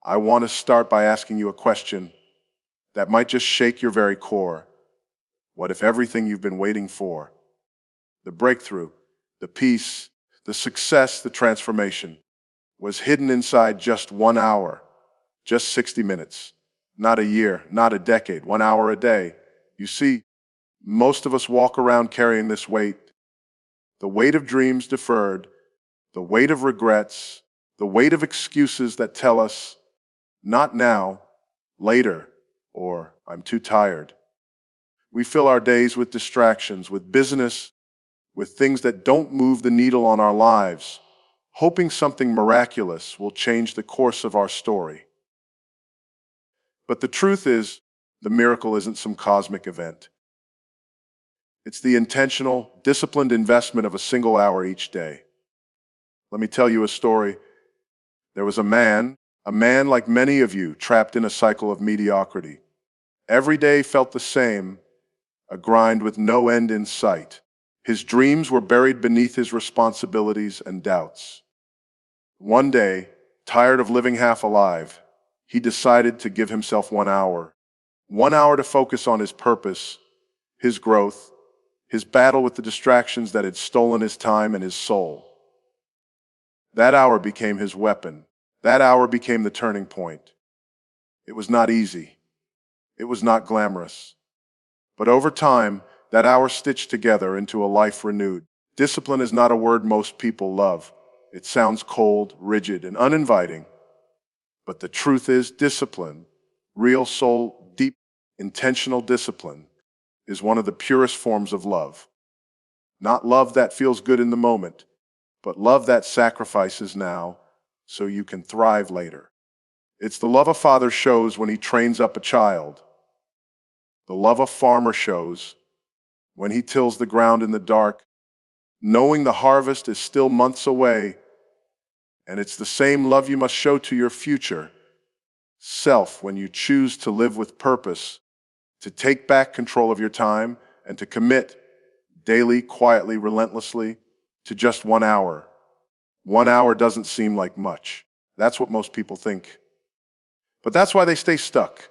I want to start by asking you a question that might just shake your very core. What if everything you've been waiting for, the breakthrough, the peace, the success, the transformation, was hidden inside just 1 hour, just 60 minutes, not a year, not a decade, 1 hour a day? You see, most of us walk around carrying this weight, the weight of dreams deferred, the weight of regrets, the weight of excuses that tell us, not now, later, or I'm too tired. We fill our days with distractions, with business, with things that don't move the needle on our lives, hoping something miraculous will change the course of our story. But the truth is, the miracle isn't some cosmic event. It's the intentional, disciplined investment of a single hour each day. Let me tell you a story. There was a man like many of you, trapped in a cycle of mediocrity. Every day felt the same, a grind with no end in sight. His dreams were buried beneath his responsibilities and doubts. One day, tired of living half alive, he decided to give himself 1 hour. 1 hour to focus on his purpose, his growth, his battle with the distractions that had stolen his time and his soul. That hour became his weapon. That hour became the turning point. It was not easy. It was not glamorous. But over time, that hour stitched together into a life renewed. Discipline is not a word most people love. It sounds cold, rigid, and uninviting. But the truth is, discipline, real soul, deep, intentional discipline, is one of the purest forms of love. Not love that feels good in the moment, but love that sacrifices now so you can thrive later. It's the love a father shows when he trains up a child. The love a farmer shows when he tills the ground in the dark, knowing the harvest is still months away. And it's the same love you must show to your future self when you choose to live with purpose, to take back control of your time, and to commit daily, quietly, relentlessly to just 1 hour. 1 hour doesn't seem like much. That's what most people think. But that's why they stay stuck.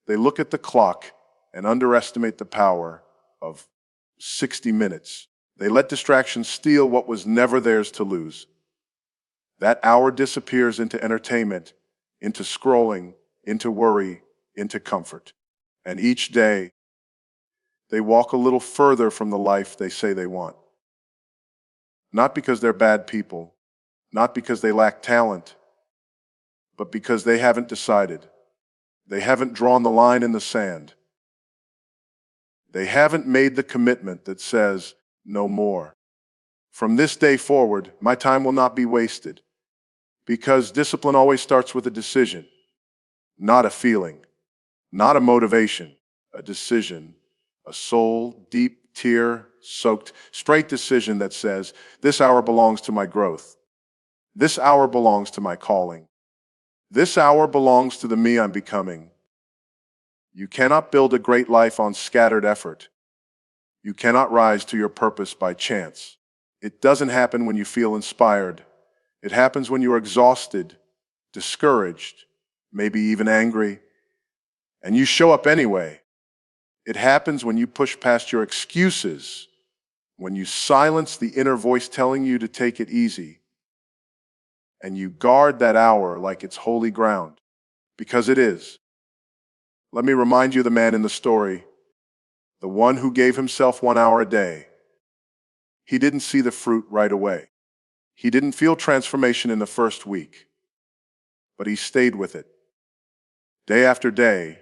They look at the clock and underestimate the power of 60 minutes. They let distractions steal what was never theirs to lose. That hour disappears into entertainment, into scrolling, into worry, into comfort. And each day, they walk a little further from the life they say they want. Not because they're bad people, not because they lack talent, but because they haven't decided. They haven't drawn the line in the sand. They haven't made the commitment that says, no more. From this day forward, my time will not be wasted. Because discipline always starts with a decision, not a feeling, not a motivation, a decision, a soul, deep, tear-soaked, straight decision that says, this hour belongs to my growth. This hour belongs to my calling. This hour belongs to the me I'm becoming. You cannot build a great life on scattered effort. You cannot rise to your purpose by chance. It doesn't happen when you feel inspired. It happens when you're exhausted, discouraged, maybe even angry, and you show up anyway. It happens when you push past your excuses, when you silence the inner voice telling you to take it easy, and you guard that hour like it's holy ground, because it is. Let me remind you of the man in the story, the one who gave himself 1 hour a day. He didn't see the fruit right away. He didn't feel transformation in the first week, but he stayed with it. Day after day,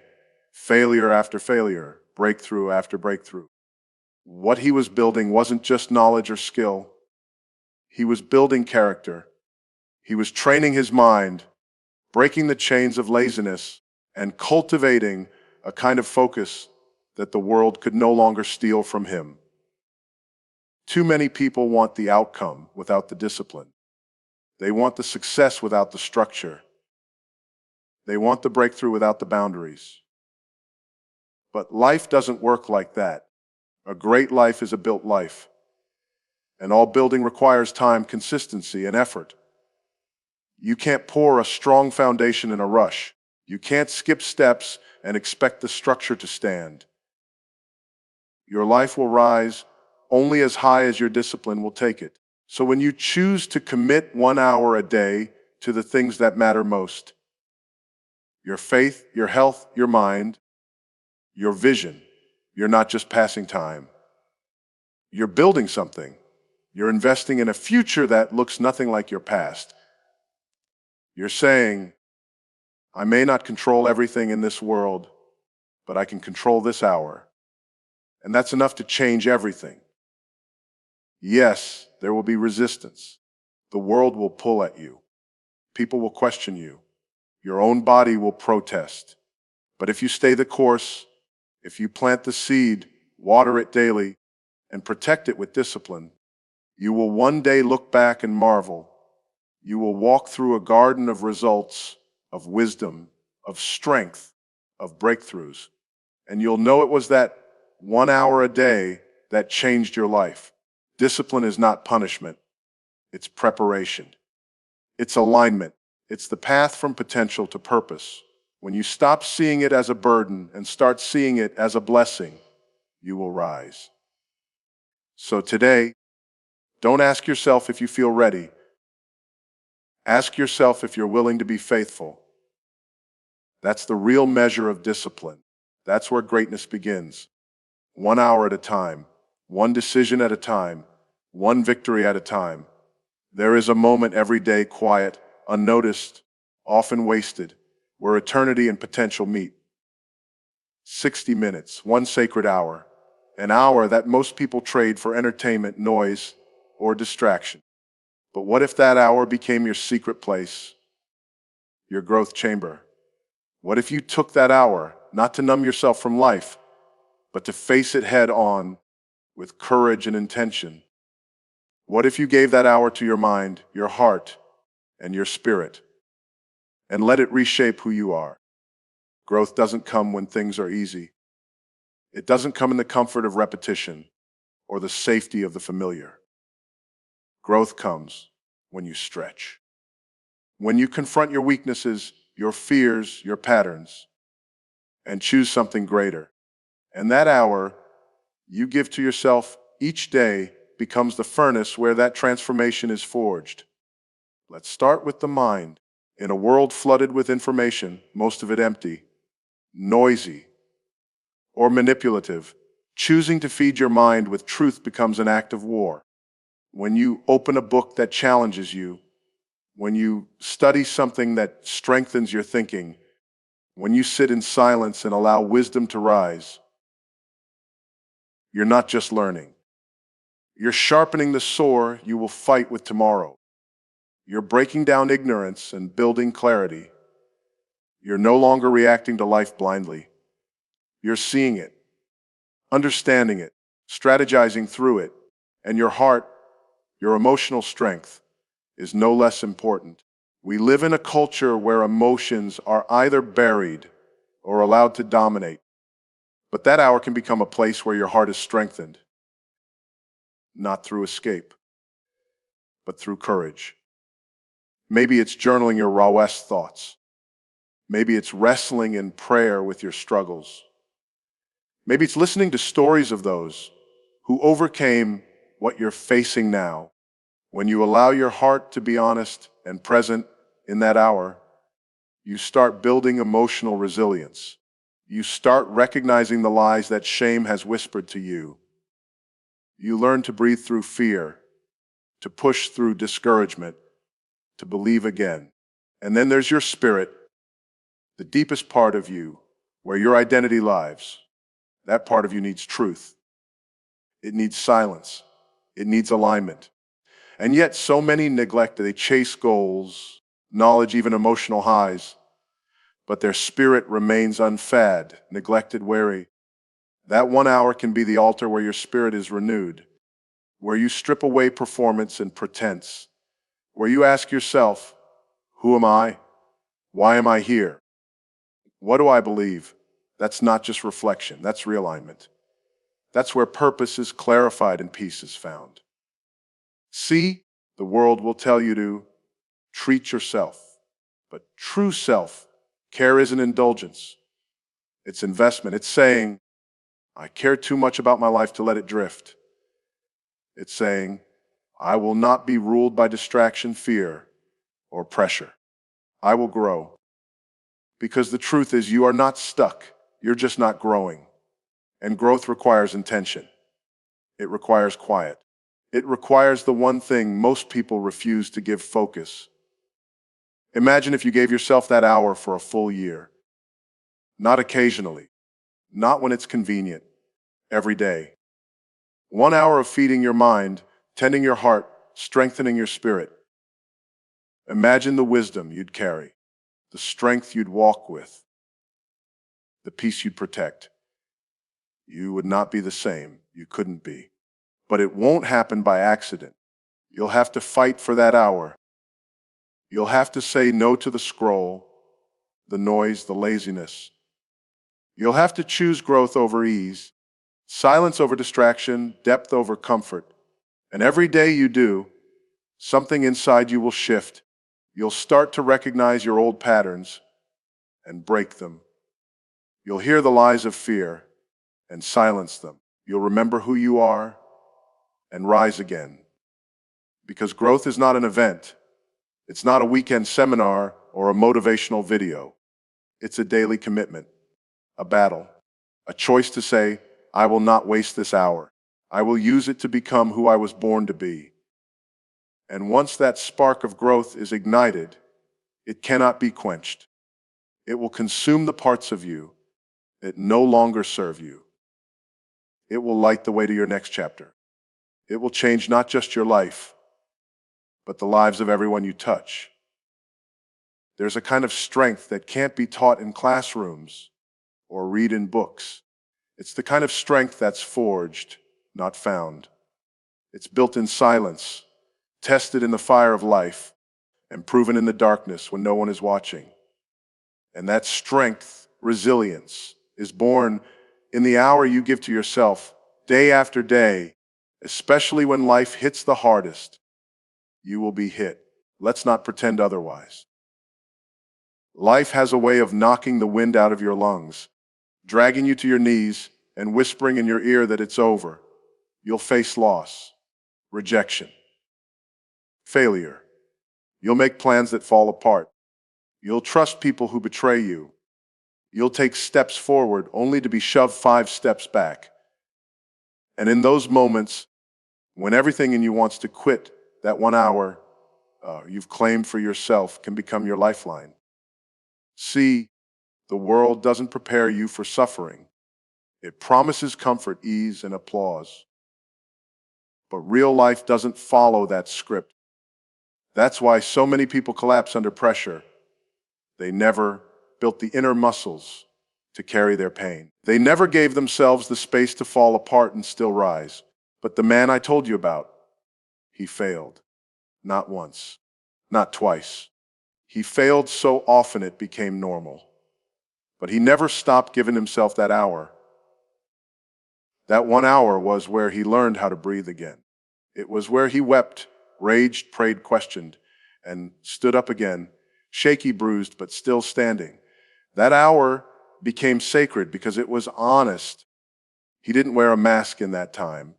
failure after failure, breakthrough after breakthrough. What he was building wasn't just knowledge or skill. He was building character. He was training his mind, breaking the chains of laziness, and cultivating a kind of focus that the world could no longer steal from him. Too many people want the outcome without the discipline. They want the success without the structure. They want the breakthrough without the boundaries. But life doesn't work like that. A great life is a built life. And all building requires time, consistency, and effort. You can't pour a strong foundation in a rush. You can't skip steps and expect the structure to stand. Your life will rise only as high as your discipline will take it. So when you choose to commit 1 hour a day to the things that matter most, your faith, your health, your mind, your vision, you're not just passing time. You're building something. You're investing in a future that looks nothing like your past. You're saying, I may not control everything in this world, but I can control this hour. And that's enough to change everything. Yes, there will be resistance. The world will pull at you. People will question you. Your own body will protest. But if you stay the course, if you plant the seed, water it daily, and protect it with discipline, you will one day look back and marvel. You will walk through a garden of results, of wisdom, of strength, of breakthroughs. And you'll know it was that 1 hour a day that changed your life. Discipline is not punishment. It's preparation. It's alignment. It's the path from potential to purpose. When you stop seeing it as a burden and start seeing it as a blessing, you will rise. So today, don't ask yourself if you feel ready. Ask yourself if you're willing to be faithful. That's the real measure of discipline. That's where greatness begins. 1 hour at a time, one decision at a time, one victory at a time. There is a moment every day, quiet, unnoticed, often wasted, where eternity and potential meet. 60 minutes, one sacred hour, an hour that most people trade for entertainment, noise, or distraction. But what if that hour became your secret place, your growth chamber? What if you took that hour, not to numb yourself from life, but to face it head on with courage and intention? What if you gave that hour to your mind, your heart, and your spirit, and let it reshape who you are? Growth doesn't come when things are easy. It doesn't come in the comfort of repetition or the safety of the familiar. Growth comes when you stretch. When you confront your weaknesses, your fears, your patterns, and choose something greater. And that hour you give to yourself each day becomes the furnace where that transformation is forged. Let's start with the mind. In a world flooded with information, most of it empty, noisy, or manipulative, choosing to feed your mind with truth becomes an act of war. When you open a book that challenges you, when you study something that strengthens your thinking, when you sit in silence and allow wisdom to rise, you're not just learning. You're sharpening the sword you will fight with tomorrow. You're breaking down ignorance and building clarity. You're no longer reacting to life blindly. You're seeing it, understanding it, strategizing through it, and your heart, your emotional strength, is no less important. We live in a culture where emotions are either buried or allowed to dominate. But that hour can become a place where your heart is strengthened, not through escape, but through courage. Maybe it's journaling your rawest thoughts. Maybe it's wrestling in prayer with your struggles. Maybe it's listening to stories of those who overcame what you're facing now. When you allow your heart to be honest and present in that hour, you start building emotional resilience. You start recognizing the lies that shame has whispered to you. You learn to breathe through fear, to push through discouragement, to believe again. And then there's your spirit, the deepest part of you, where your identity lives. That part of you needs truth. It needs silence. It needs alignment. And yet so many neglect it. They chase goals, knowledge, even emotional highs, but their spirit remains unfed, neglected, wary. That 1 hour can be the altar where your spirit is renewed, where you strip away performance and pretense, where you ask yourself, who am I? Why am I here? What do I believe? That's not just reflection, that's realignment. That's where purpose is clarified and peace is found. See, the world will tell you to Treat yourself. But true self-care isn't indulgence. It's investment. It's saying, I care too much about my life to let it drift. It's saying, I will not be ruled by distraction, fear, or pressure. I will grow. Because the truth is, you are not stuck. You're just not growing. And growth requires intention. It requires quiet. It requires the one thing most people refuse to give: focus. Imagine if you gave yourself that hour for a full year. Not occasionally. Not when it's convenient. Every day. 1 hour of feeding your mind, tending your heart, strengthening your spirit. Imagine the wisdom you'd carry, the strength you'd walk with, the peace you'd protect. You would not be the same. You couldn't be. But it won't happen by accident. You'll have to fight for that hour. You'll have to say no to the scroll, the noise, the laziness. You'll have to choose growth over ease, silence over distraction, depth over comfort. And every day you do, something inside you will shift. You'll start to recognize your old patterns and break them. You'll hear the lies of fear and silence them. You'll remember who you are and rise again. Because growth is not an event. It's not a weekend seminar or a motivational video. It's a daily commitment, a battle, a choice to say, I will not waste this hour. I will use it to become who I was born to be. And once that spark of growth is ignited, it cannot be quenched. It will consume the parts of you that no longer serve you. It will light the way to your next chapter. It will change not just your life, but the lives of everyone you touch. There's a kind of strength that can't be taught in classrooms or read in books. It's the kind of strength that's forged, not found. It's built in silence, tested in the fire of life, and proven in the darkness when no one is watching. And that strength, resilience, is born in the hour you give to yourself, day after day, especially when life hits the hardest. You will be hit. Let's not pretend otherwise. Life has a way of knocking the wind out of your lungs, dragging you to your knees, and whispering in your ear that it's over. You'll face loss, rejection, failure. You'll make plans that fall apart. You'll trust people who betray you. You'll take steps forward only to be shoved 5 steps back. And in those moments, when everything in you wants to quit, that 1 hour you've claimed for yourself can become your lifeline. See, the world doesn't prepare you for suffering. It promises comfort, ease, and applause. But real life doesn't follow that script. That's why so many people collapse under pressure. They never built the inner muscles to carry their pain. They never gave themselves the space to fall apart and still rise. But the man I told you about, he failed. Not once, not twice. He failed so often it became normal. But he never stopped giving himself that hour. That 1 hour was where he learned how to breathe again. It was where he wept, raged, prayed, questioned, and stood up again, shaky, bruised, but still standing. That hour became sacred because it was honest. He didn't wear a mask in that time.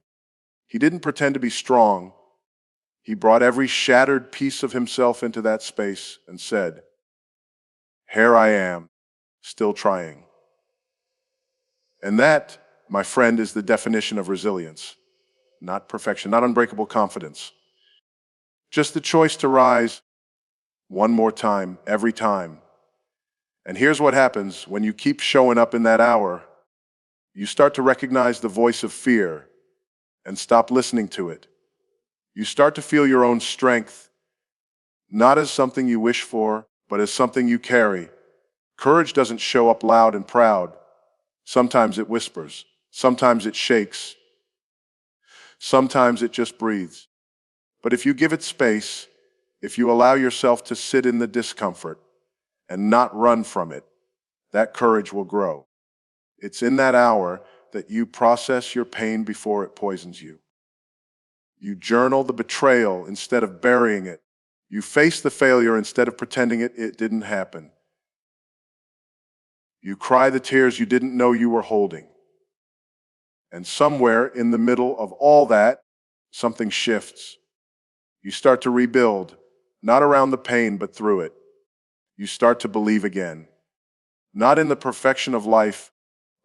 He didn't pretend to be strong. He brought every shattered piece of himself into that space and said, here I am, still trying. And that, my friend, is the definition of resilience. Not perfection, not unbreakable confidence. Just the choice to rise one more time, every time. And here's what happens when you keep showing up in that hour. You start to recognize the voice of fear and stop listening to it. You start to feel your own strength, not as something you wish for, but as something you carry. Courage doesn't show up loud and proud. Sometimes it whispers. Sometimes it shakes. Sometimes it just breathes. But if you give it space, if you allow yourself to sit in the discomfort and not run from it, that courage will grow. It's in that hour that you process your pain before it poisons you. You journal the betrayal instead of burying it. You face the failure instead of pretending it didn't happen. You cry the tears you didn't know you were holding. And somewhere in the middle of all that, something shifts. You start to rebuild, not around the pain, but through it. You start to believe again, not in the perfection of life,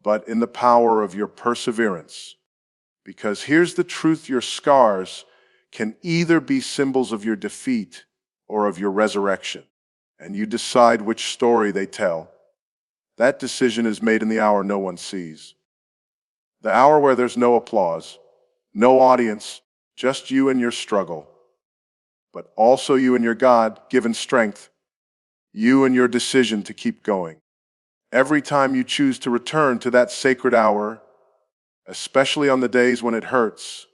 but in the power of your perseverance. Because here's the truth: your scars can either be symbols of your defeat or of your resurrection. And you decide which story they tell. That decision is made in the hour no one sees. The hour where there's no applause, no audience, just you and your struggle. But also you and your God-given strength, you and your decision to keep going. Every time you choose to return to that sacred hour, especially on the days when it hurts,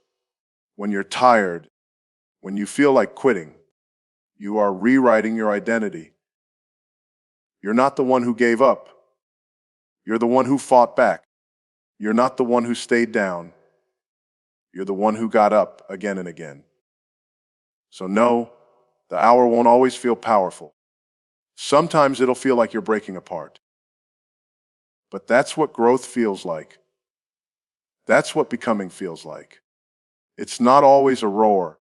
when you're tired, when you feel like quitting, you are rewriting your identity. You're not the one who gave up. You're the one who fought back. You're not the one who stayed down. You're the one who got up again and again. So no, the hour won't always feel powerful. Sometimes it'll feel like you're breaking apart. But that's what growth feels like. That's what becoming feels like. It's not always a roar.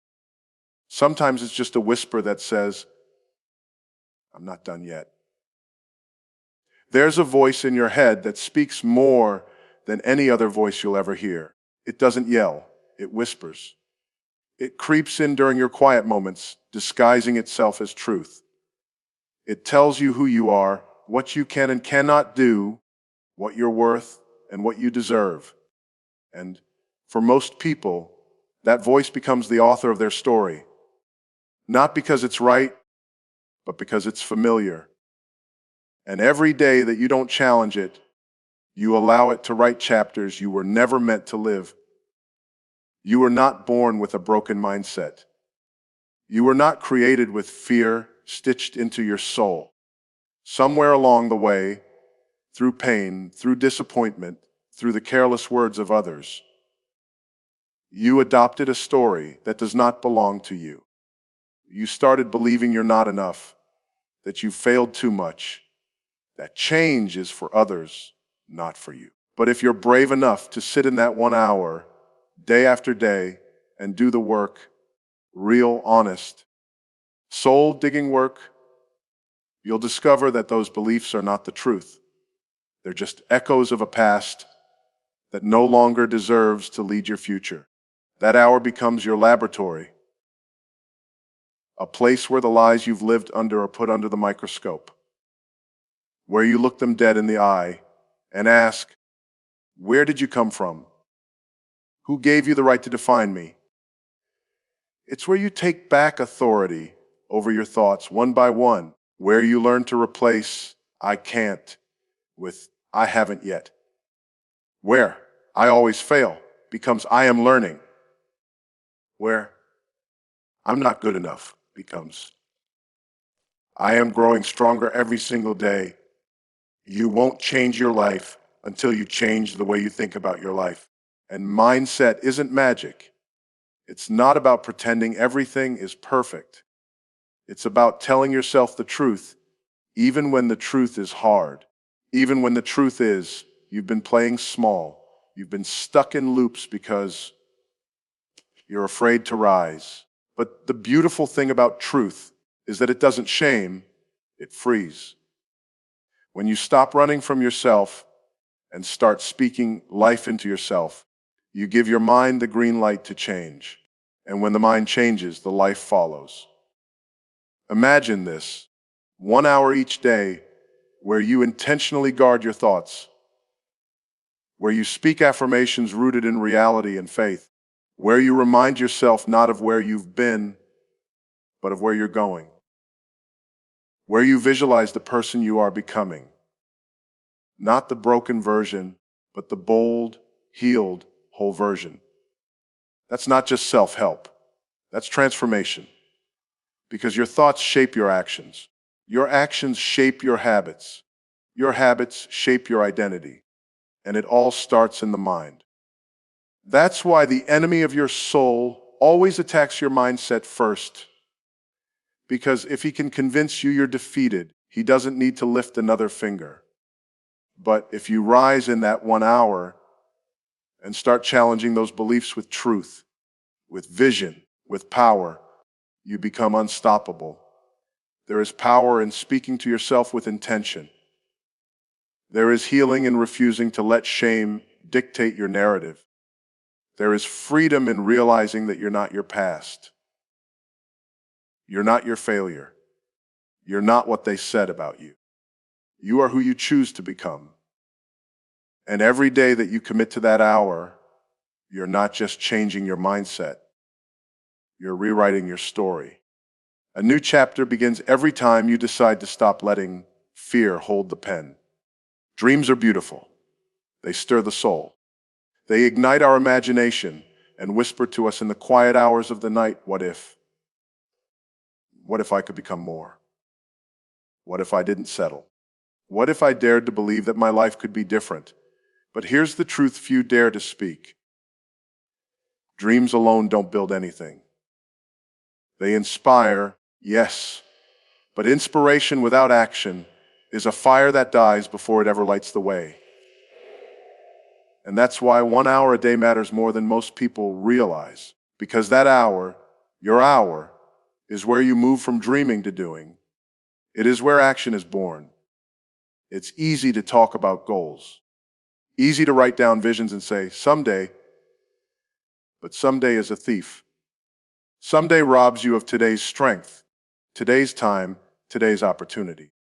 Sometimes it's just a whisper that says, I'm not done yet. There's a voice in your head that speaks more than any other voice you'll ever hear. It doesn't yell, it whispers. It creeps in during your quiet moments, disguising itself as truth. It tells you who you are, what you can and cannot do, what you're worth, and what you deserve. And for most people, that voice becomes the author of their story. Not because it's right, but because it's familiar. And every day that you don't challenge it, you allow it to write chapters you were never meant to live. You were not born with a broken mindset. You were not created with fear stitched into your soul. Somewhere along the way, through pain, through disappointment, through the careless words of others, you adopted a story that does not belong to you. You started believing you're not enough, that you failed too much, that change is for others, not for you. But if you're brave enough to sit in that 1 hour, day after day, and do the work, real, honest, soul-digging work, you'll discover that those beliefs are not the truth. They're just echoes of a past that no longer deserves to lead your future. That hour becomes your laboratory, a place where the lies you've lived under are put under the microscope, where you look them dead in the eye and ask, where did you come from? Who gave you the right to define me? It's where you take back authority over your thoughts one by one, where you learn to replace I can't with I haven't yet. Where I always fail becomes I am learning. Where I'm not good enough becomes I am growing stronger every single day. You won't change your life until you change the way you think about your life. And mindset isn't magic. It's not about pretending everything is perfect. It's about telling yourself the truth, even when the truth is hard. Even when the truth is you've been playing small. You've been stuck in loops because you're afraid to rise. But the beautiful thing about truth is that it doesn't shame, it frees. When you stop running from yourself and start speaking life into yourself, you give your mind the green light to change. And when the mind changes, the life follows. Imagine this: 1 hour each day where you intentionally guard your thoughts, where you speak affirmations rooted in reality and faith, where you remind yourself not of where you've been, but of where you're going, where you visualize the person you are becoming, not the broken version, but the bold, healed, whole version. That's not just self-help. That's transformation. Because your thoughts shape your actions. Your actions shape your habits. Your habits shape your identity. And it all starts in the mind. That's why the enemy of your soul always attacks your mindset first. Because if he can convince you you're defeated, he doesn't need to lift another finger. But if you rise in that 1 hour and start challenging those beliefs with truth, with vision, with power, you become unstoppable. There is power in speaking to yourself with intention. There is healing in refusing to let shame dictate your narrative. There is freedom in realizing that you're not your past. You're not your failure. You're not what they said about you. You are who you choose to become. And every day that you commit to that hour, you're not just changing your mindset. You're rewriting your story. A new chapter begins every time you decide to stop letting fear hold the pen. Dreams are beautiful. They stir the soul. They ignite our imagination and whisper to us in the quiet hours of the night, what if? What if I could become more? What if I didn't settle? What if I dared to believe that my life could be different? But here's the truth few dare to speak. Dreams alone don't build anything. They inspire, yes, but inspiration without action is a fire that dies before it ever lights the way. And that's why 1 hour a day matters more than most people realize. Because that hour, your hour, is where you move from dreaming to doing. It is where action is born. It's easy to talk about goals. Easy to write down visions and say, someday, but someday is a thief. Someday robs you of today's strength, today's time, today's opportunity.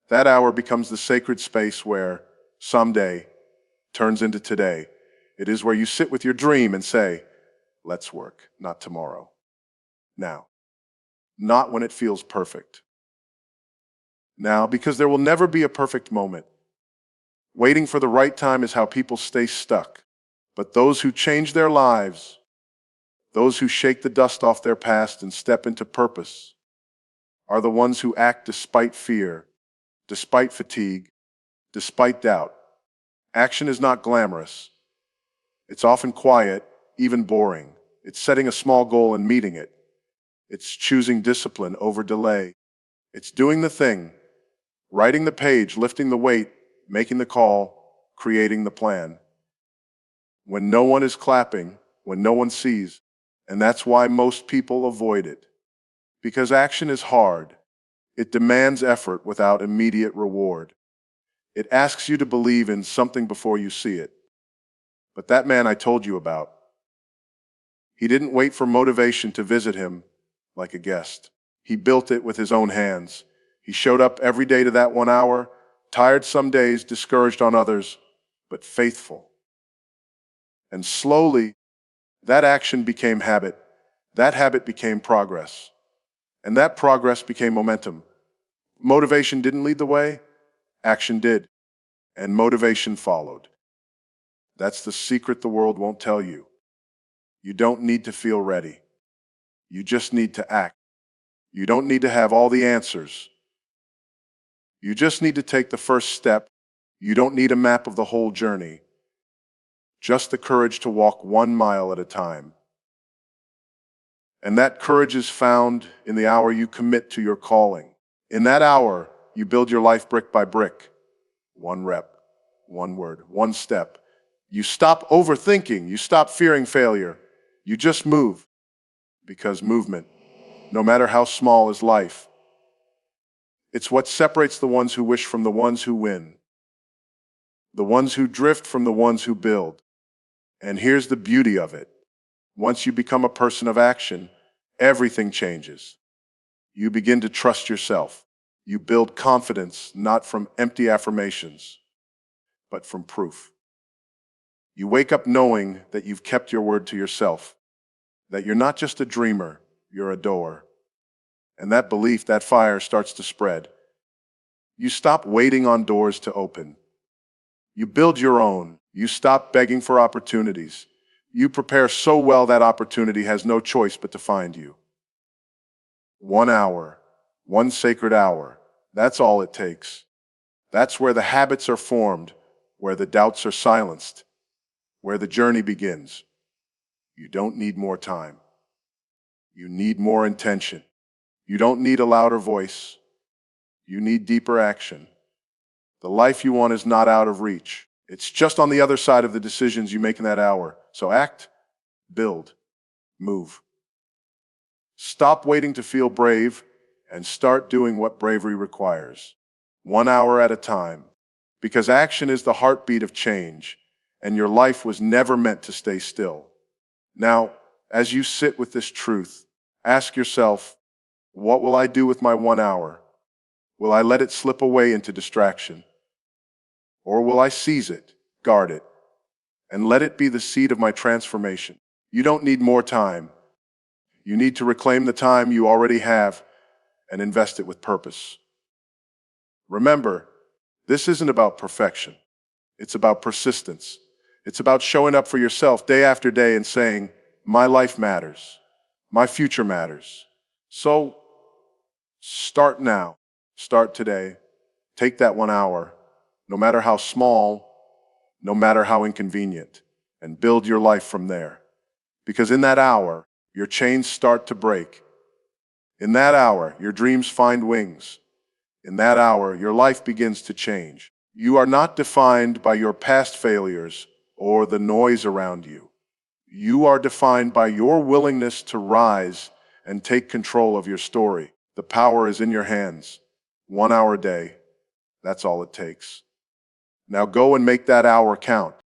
That hour becomes the sacred space where someday turns into today. It is where you sit with your dream and say, let's work, not tomorrow. Now. Not when it feels perfect. Now, because there will never be a perfect moment. Waiting for the right time is how people stay stuck. But those who change their lives, those who shake the dust off their past and step into purpose, are the ones who act despite fear, despite fatigue, despite doubt. Action is not glamorous. It's often quiet, even boring. It's setting a small goal and meeting it. It's choosing discipline over delay. It's doing the thing, writing the page, lifting the weight, making the call, creating the plan. When no one is clapping, when no one sees, and that's why most people avoid it. Because action is hard. It demands effort without immediate reward. It asks you to believe in something before you see it. But that man I told you about, he didn't wait for motivation to visit him like a guest. He built it with his own hands. He showed up every day to that 1 hour, tired some days, discouraged on others, but faithful. And slowly, that action became habit. That habit became progress. And that progress became momentum. Motivation didn't lead the way, action did. And motivation followed. That's the secret the world won't tell you. You don't need to feel ready. You just need to act. You don't need to have all the answers. You just need to take the first step. You don't need a map of the whole journey. Just the courage to walk 1 mile at a time. And that courage is found in the hour you commit to your calling. In that hour, you build your life brick by brick. 1 rep, 1 word, 1 step. You stop overthinking. You stop fearing failure. You just move. Because movement, no matter how small, is life. It's what separates the ones who wish from the ones who win. The ones who drift from the ones who build. And here's the beauty of it. Once you become a person of action, everything changes. You begin to trust yourself. You build confidence not from empty affirmations, but from proof. You wake up knowing that you've kept your word to yourself, that you're not just a dreamer, you're a doer. And that belief, that fire starts to spread. You stop waiting on doors to open. You build your own. You stop begging for opportunities. You prepare so well that opportunity has no choice but to find you. 1 hour, 1 sacred hour, that's all it takes. That's where the habits are formed, where the doubts are silenced, where the journey begins. You don't need more time. You need more intention. You don't need a louder voice. You need deeper action. The life you want is not out of reach. It's just on the other side of the decisions you make in that hour. So act, build, move. Stop waiting to feel brave and start doing what bravery requires. 1 hour at a time. Because action is the heartbeat of change, and your life was never meant to stay still. Now, as you sit with this truth, ask yourself, what will I do with my 1 hour? Will I let it slip away into distraction? Or will I seize it, guard it, and let it be the seed of my transformation? You don't need more time. You need to reclaim the time you already have and invest it with purpose. Remember, this isn't about perfection. It's about persistence. It's about showing up for yourself day after day and saying, my life matters. My future matters. So start now. Start today. Take that 1 hour, no matter how small, no matter how inconvenient, and build your life from there. Because in that hour, your chains start to break. In that hour, your dreams find wings. In that hour, your life begins to change. You are not defined by your past failures or the noise around you. You are defined by your willingness to rise and take control of your story. The power is in your hands. 1 hour a day. That's all it takes. Now go and make that hour count.